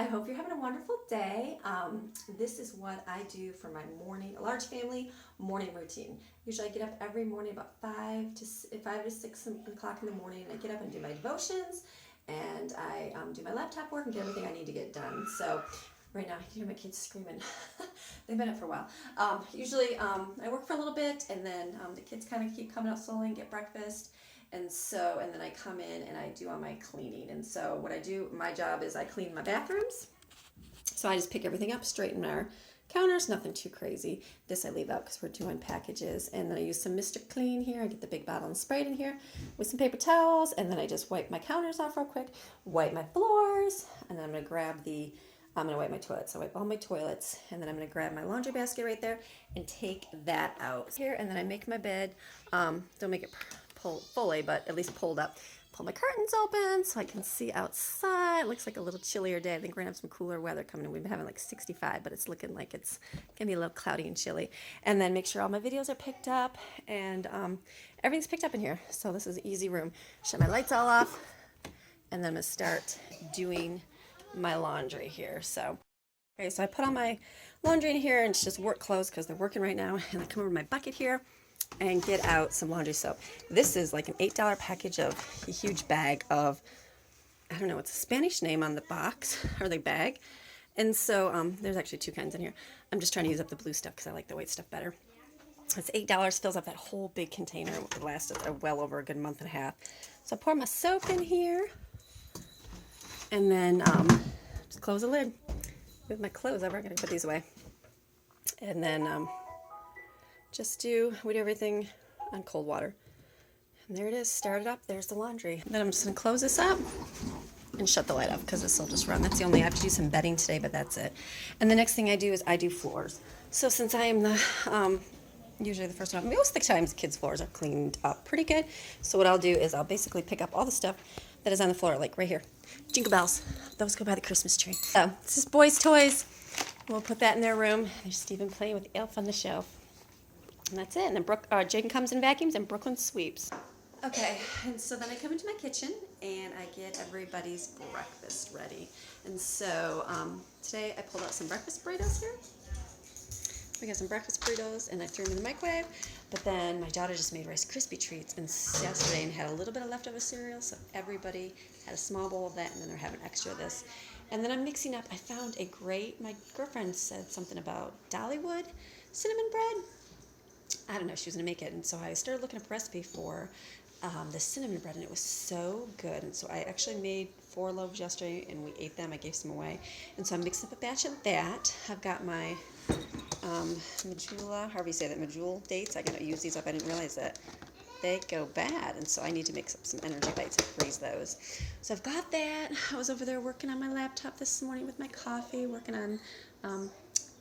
hope you're having a wonderful day. This is what I do for my morning, a large family morning routine. Usually I get up every morning about 5 to 6 in the morning, and I get up and do my devotions, and I do my laptop work and get everything I need to get done. So right now, I can hear my kids screaming. They've been up for a while. Usually I work for a little bit, and then the kids kind of keep coming out slowly and get breakfast. And then I come in and I do all my cleaning. And so what I do, my job is I clean my bathrooms. So I just pick everything up, straighten our counters, nothing too crazy. This I leave out because we're doing packages. And then I use some Mr. Clean here. I get the big bottle and spray it in here with some paper towels. And then I just wipe my counters off real quick, wipe my floors, and then I'm going to wipe my toilets. So I wipe all my toilets, and then I'm going to grab my laundry basket right there and take that out here. And then I make my bed. Don't make it fully, but at least pulled up. Pull my curtains open so I can see outside. It looks like a little chillier day. I think we're gonna have some cooler weather coming in. We've been having like 65, but it's looking like it's gonna be a little cloudy and chilly. And then make sure all my videos are picked up, and everything's picked up in here. So this is an easy room. Shut my lights all off, and then I'm gonna start doing my laundry here. So okay, so I put all my laundry in here, and it's just work clothes because they're working right now. And I come over to my bucket here and get out some laundry soap. This is like an $8 package of a huge bag of, I don't know, it's a Spanish name on the box or the bag. And so there's actually two kinds in here. I'm just trying to use up the blue stuff because I like the white stuff better. It's $8, fills up that whole big container. It lasts well over a good month and a half. So I pour my soap in here, and then just close the lid. With my clothes, I'm going to put these away. And then we do everything on cold water. And there it is, start it up, there's the laundry. Then I'm just gonna close this up and shut the light off because this will just run. That's the only, I have to do some bedding today, but that's it. And the next thing I do is I do floors. So since I am the, usually the first one, most of the times kids' floors are cleaned up pretty good. So what I'll do is I'll basically pick up all the stuff that is on the floor, like right here. Jingle bells, those go by the Christmas tree. So this is boys' toys. We'll put that in their room. There's Stephen playing with the elf on the shelf. And that's it. And then Jaden comes and vacuums, and Brooklyn sweeps. Okay, and so then I come into my kitchen and I get everybody's breakfast ready. And so today I pulled out some breakfast burritos here. We got some breakfast burritos, and I threw them in the microwave. But then my daughter just made Rice Krispie treats yesterday and had a little bit of leftover cereal, so everybody had a small bowl of that, and then they're having extra of this. And then I'm mixing up, I found my girlfriend said something about Dollywood cinnamon bread. I don't know, she was going to make it, and so I started looking up a recipe for the cinnamon bread, and it was so good. And so I actually made 4 loaves yesterday, and we ate them. I gave some away. And so I mixed up a batch of that. I've got my medjool dates. I got to use these up. I didn't realize that they go bad, and so I need to mix up some energy bites and freeze those. So I've got that. I was over there working on my laptop this morning with my coffee, working on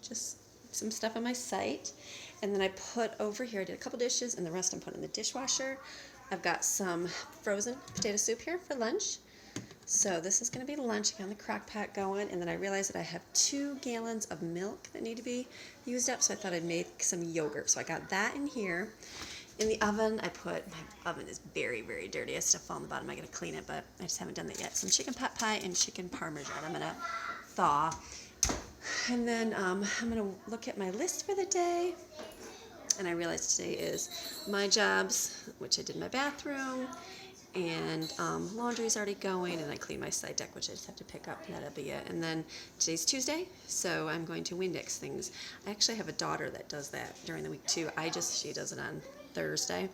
just some stuff on my site. And then I put over here, I did a couple dishes, and the rest I'm putting in the dishwasher. I've got some frozen potato soup here for lunch. So this is going to be lunch. I got the crock pot going, and then I realized that I have 2 gallons of milk that need to be used up, so I thought I'd make some yogurt. So I got that in here. In the oven, my oven is very, very dirty. I still fall on the bottom. I got to clean it, but I just haven't done that yet. Some chicken pot pie and chicken parmesan I'm going to thaw. And then I'm going to look at my list for the day. And I realized today is my jobs, which I did my bathroom, and laundry's already going, and I cleaned my side deck, which I just have to pick up, and that'll be it. And then today's Tuesday, so I'm going to Windex things. I actually have a daughter that does that during the week too. She does it on Thursday.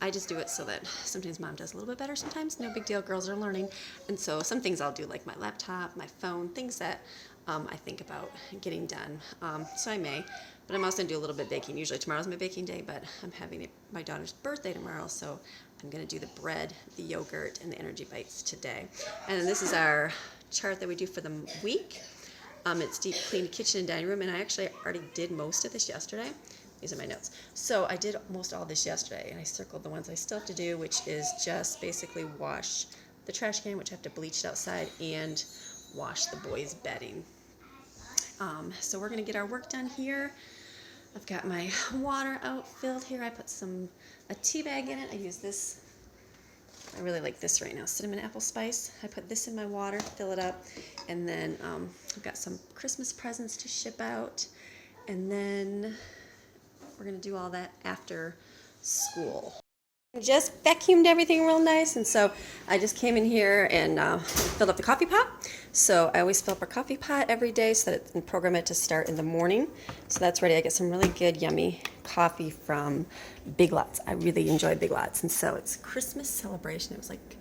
I just do it so that sometimes Mom does a little bit better sometimes. No big deal, girls are learning. And so some things I'll do, like my laptop, my phone, things that I think about getting done. So I may. But I'm also going to do a little bit of baking. Usually tomorrow's my baking day, but I'm having my daughter's birthday tomorrow, so I'm going to do the bread, the yogurt, and the energy bites today. And then this is our chart that we do for the week. It's deep clean kitchen and dining room, and I actually already did most of this yesterday. These are my notes. So I did most all this yesterday, and I circled the ones I still have to do, which is just basically wash the trash can, which I have to bleach it outside, and wash the boys' bedding. So we're going to get our work done here. I've got my water out filled here. I put a tea bag in it. I use this I really like this right now, cinnamon apple spice. I put this in my water, fill it up, and then I've got some Christmas presents to ship out, and then we're gonna do all that after school. Just vacuumed everything real nice, and so I just came in here and filled up the coffee pot. So I always fill up our coffee pot every day so that and program it to start in the morning. So that's ready. I get some really good, yummy coffee from Big Lots. I really enjoy Big Lots, and so it's Christmas celebration. It was like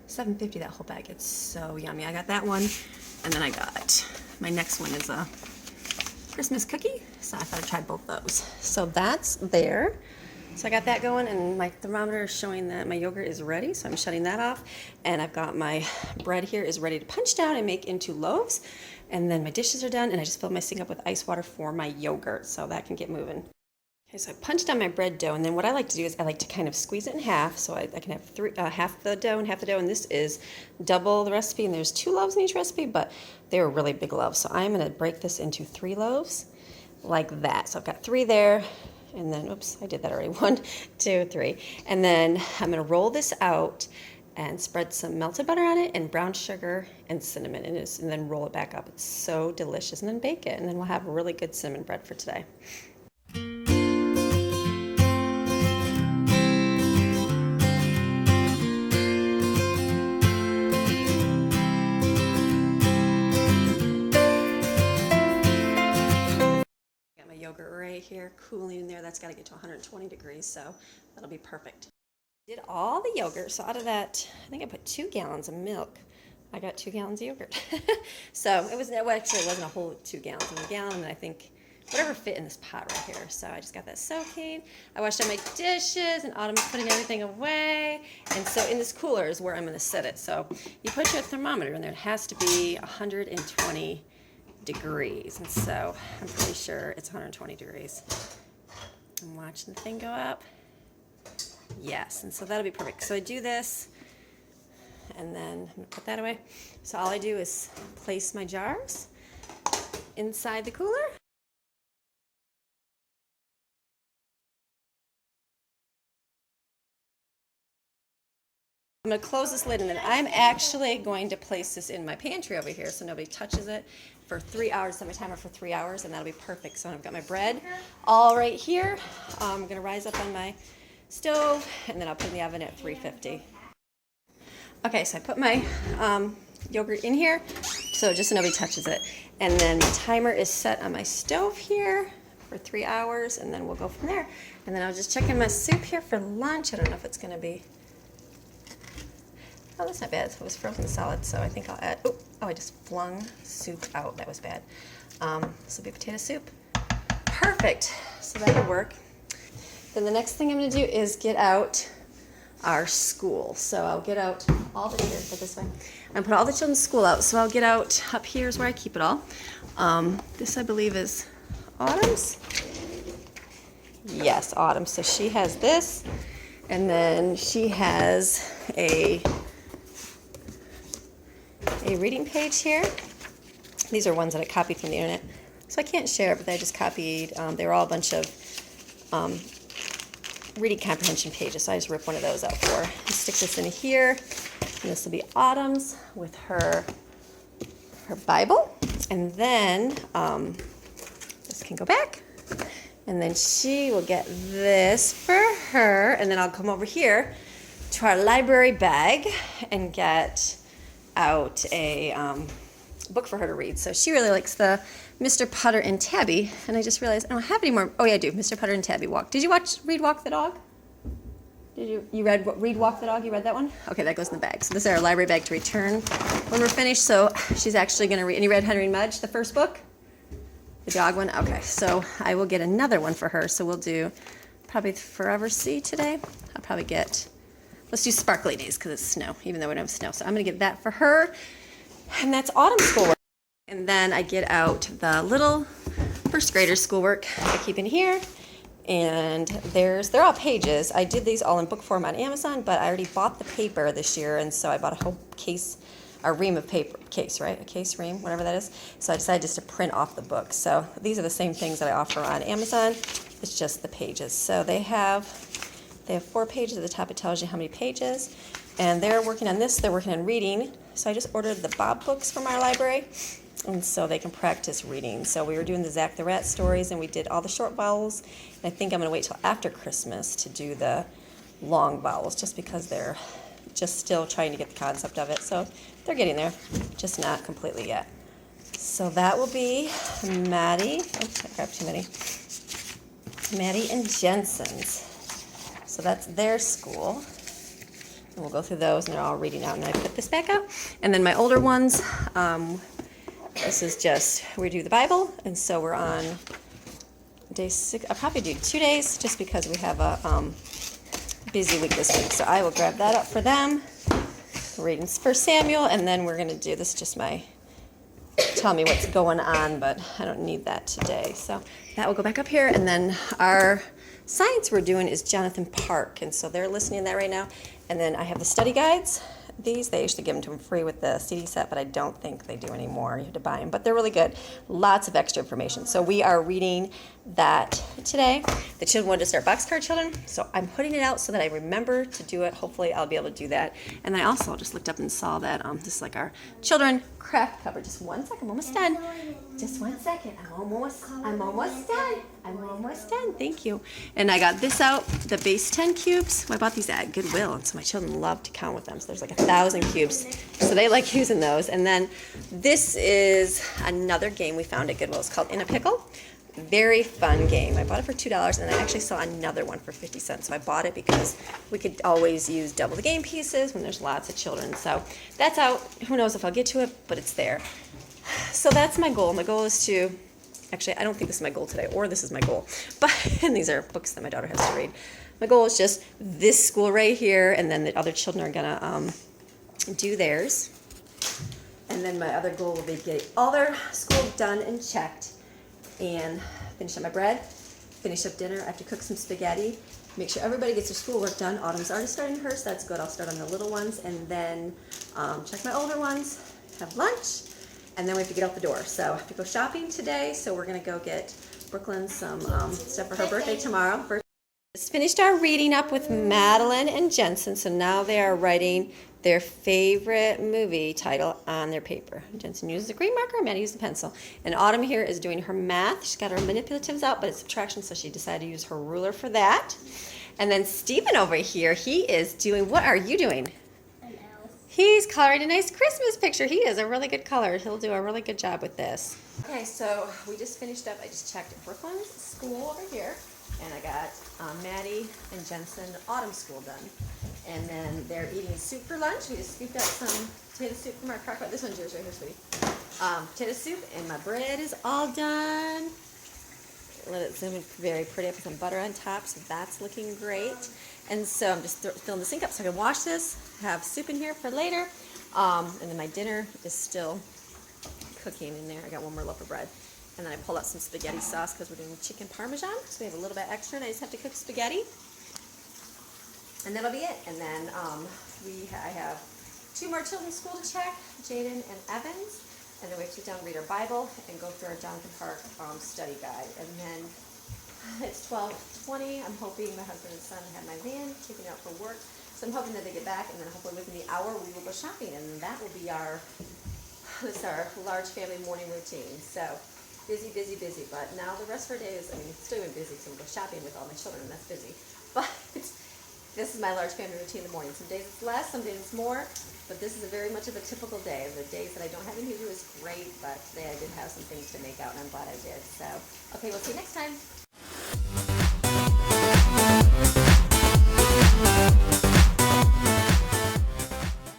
$7.50 that whole bag. It's so yummy. I got that one, and then I got my next one is a Christmas cookie. So I thought I'd try both those. So that's there. So I got that going, and my thermometer is showing that my yogurt is ready, so I'm shutting that off. And I've got my bread here is ready to punch down and make into loaves. And then my dishes are done, and I just filled my sink up with ice water for my yogurt, so that can get moving. Okay, so I punched down my bread dough, and then what I like to do is I like to kind of squeeze it in half, so I can have half the dough and half the dough, and this is double the recipe, and there's 2 loaves in each recipe, but they're really big loaves. So I'm gonna break this into 3 loaves, like that. So I've got 3 there. And then, oops, I did that already. 1, 2, 3. And then I'm going to roll this out and spread some melted butter on it and brown sugar and cinnamon in it, and then roll it back up. It's so delicious. And then bake it, and then we'll have a really good cinnamon bread for today. Yogurt right here, cooling in there. That's got to get to 120 degrees, so that'll be perfect. Did all the yogurt, so out of that, I think I put 2 gallons of milk. I got 2 gallons of yogurt. So it was, well, actually it wasn't a whole 2 gallons. It was a gallon, and I think whatever fit in this pot right here. So I just got that soaking. I washed out my dishes, and Autumn's putting everything away. And so in this cooler is where I'm going to set it. So you put your thermometer in there. It has to be 120 degrees, and so I'm pretty sure it's 120 degrees. I'm watching the thing go up. Yes, and so that'll be perfect. So I do this, and then I'm gonna put that away. So all I do is place my jars inside the cooler. I'm going to close this lid, and then I'm actually going to place this in my pantry over here so nobody touches it for 3 hours. Set my timer for 3 hours, and that'll be perfect. So I've got my bread all right here. I'm going to rise up on my stove, and then I'll put it in the oven at 350. Okay, so I put my yogurt in here so just so nobody touches it. And then my timer is set on my stove here for 3 hours, and then we'll go from there. And then I was just checking my soup here for lunch. I don't know if it's going to be... Oh, that's not bad. It was frozen solid, so I think I'll add... Oh, I just flung soup out. That was bad. This will be potato soup. Perfect. So that'll work. Then the next thing I'm going to do is get out our school. So I'll get out all the... Here, put this way. I'm put all the children's school out. So I'll get out... Up here is where I keep it all. This, I believe, is Autumn's. Yes, Autumn. So she has this, and then she has a reading page here. These are ones that I copied from the internet, so I can't share it, but I just copied. They were all a bunch of reading comprehension pages, so I just rip one of those out for her and stick this in here. And this will be Autumn's with her Bible, and then this can go back, and then she will get this for her, and then I'll come over here to our library bag and get out a book for her to read. So she really likes the Mr. Putter and Tabby, and I just realized I don't have any more. Oh yeah, I do. Mr. Putter and Tabby Walk. Did you read Walk the Dog? Did you read Walk the Dog? You read that one? Okay, that goes in the bag. So this is our library bag to return when we're finished. So she's actually going to read. And you read Henry Mudge, the first book? The dog one? Okay, so I will get another one for her. So we'll do probably Forever Sea today. I'll probably get... Let's do Sparkly Days because it's snow, even though we don't have snow. So I'm going to get that for her. And that's autumn schoolwork. And then I get out the little first grader schoolwork I keep in here. And they're all pages. I did these all in book form on Amazon, but I already bought the paper this year. And so I bought a whole case, a ream of paper. Case, right? A case ream, whatever that is. So I decided just to print off the book. So these are the same things that I offer on Amazon. It's just the pages. So they have 4 pages at the top. It tells you how many pages. And they're working on this. They're working on reading. So I just ordered the Bob books from our library, and so they can practice reading. So we were doing the Zach the Rat stories, and we did all the short vowels. And I think I'm going to wait till after Christmas to do the long vowels, just because they're just still trying to get the concept of it. So they're getting there, just not completely yet. So that will be Maddie. Oops, I grabbed too many. Maddie and Jensen's. So that's their school. And we'll go through those, and they're all reading out. And I put this back out. And then my older ones, this is just, we do the Bible. And so we're on day 6. I'll probably do 2 days just because we have a busy week this week. So I will grab that up for them. Reading 1 Samuel, and then we're going to do, this is just my, tell me what's going on, but I don't need that today. So that will go back up here. And then our science we're doing is Jonathan Park, and so they're listening to that right now. And then I have the study guides. These, they used to give them to them free with the CD set, but I don't think they do anymore. You have to buy them, but they're really good. Lots of extra information. So we are reading that today. The children wanted to start Boxcar Children, so I'm putting it out so that I remember to do it. Hopefully I'll be able to do that. And I also just looked up and saw that this is like our children craft cover. Just 1 second, I'm almost done. Just 1 second, I'm almost done. I'm almost done, thank you. And I got this out, the base 10 cubes. Well, I bought these at Goodwill, and so my children love to count with them. So there's like 1,000 cubes, so they like using those. And then this is another game we found at Goodwill. It's called In a Pickle. Very fun game. I bought it for $2, and I actually saw another one for 50 cents. So I bought it because we could always use double the game pieces when there's lots of children. So that's out. Who knows if I'll get to it, but it's there. So that's my goal. My goal is to, actually, I don't think this is my goal today, or this is my goal. But, and these are books that my daughter has to read. My goal is just this school right here, and then the other children are gonna do theirs. And then my other goal will be getting all their school done and checked, and finish up my bread, finish up dinner. I have to cook some spaghetti, make sure everybody gets their schoolwork done. Autumn's already starting hers, so that's good. I'll start on the little ones, and then check my older ones, have lunch, and then we have to get out the door. So I have to go shopping today, so we're gonna go get Brooklyn some stuff for her birthday tomorrow. Just finished our reading up with Madeline and Jensen, so now they are writing their favorite movie title on their paper. Jensen uses a green marker, Maddie uses a pencil. And Autumn here is doing her math. She's got her manipulatives out, but it's subtraction, so she decided to use her ruler for that. And then Stephen over here, he is doing, what are you doing? An elf. He's coloring a nice Christmas picture. He is a really good color. He'll do a really good job with this. Okay, so we just finished up. I just checked Brooklyn's school over here. And I got Maddie and Jensen Autumn school done. And then they're eating soup for lunch. We just scooped out some potato soup from our crock pot. This one's yours right here, sweetie. Potato soup, and my bread is all done. Let it zoom in very pretty. I put some butter on top, so that's looking great. And so I'm just filling the sink up so I can wash this, have soup in here for later. And then my dinner is still cooking in there. I got one more loaf of bread. And then I pulled out some spaghetti sauce because we're doing chicken parmesan. So we have a little bit extra, and I just have to cook spaghetti. And that'll be it. And then I have 2 more children's school to check, Jaden and Evans. And then we have to sit down and read our Bible and go through our Jonathan Park study guide. And then it's 12:20. I'm hoping my husband and son have my van taken out for work. So I'm hoping that they get back, and then hopefully within the hour we will go shopping. And that will be our large family morning routine. So busy, busy, busy. But now the rest of our day is, I mean, it's still even busy because I'm going to go shopping with all my children, and that's busy. But this is my large family routine in the morning. Some days it's less, some days it's more. But this is very much of a typical day. The days that I don't have anything to do is great, but today I did have some things to make out, and I'm glad I did. So, okay, we'll see you next time.